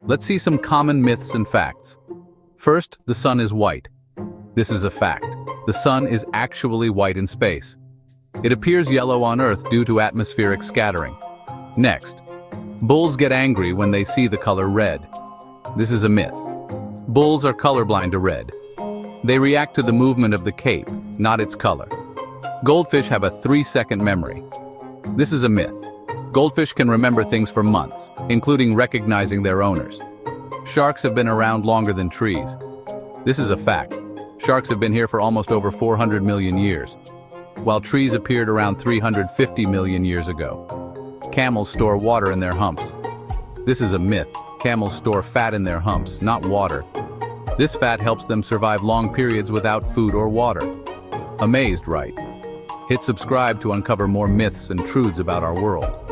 Let's see some common myths and facts. First, the sun is white. This is a fact. The sun is actually white in space. It appears yellow on Earth due to atmospheric scattering. Next, bulls get angry when they see the color red. This is a myth. Bulls are colorblind to red. They react to the movement of the cape, not its color. Goldfish have a 3-second memory. This is a myth. Goldfish can remember things for months, including recognizing their owners. Sharks have been around longer than trees. This is a fact. Sharks have been here for almost over 400 million years, while trees appeared around 350 million years ago. Camels store water in their humps. This is a myth. Camels store fat in their humps, not water. This fat helps them survive long periods without food or water. Amazed, right? Hit subscribe to uncover more myths and truths about our world.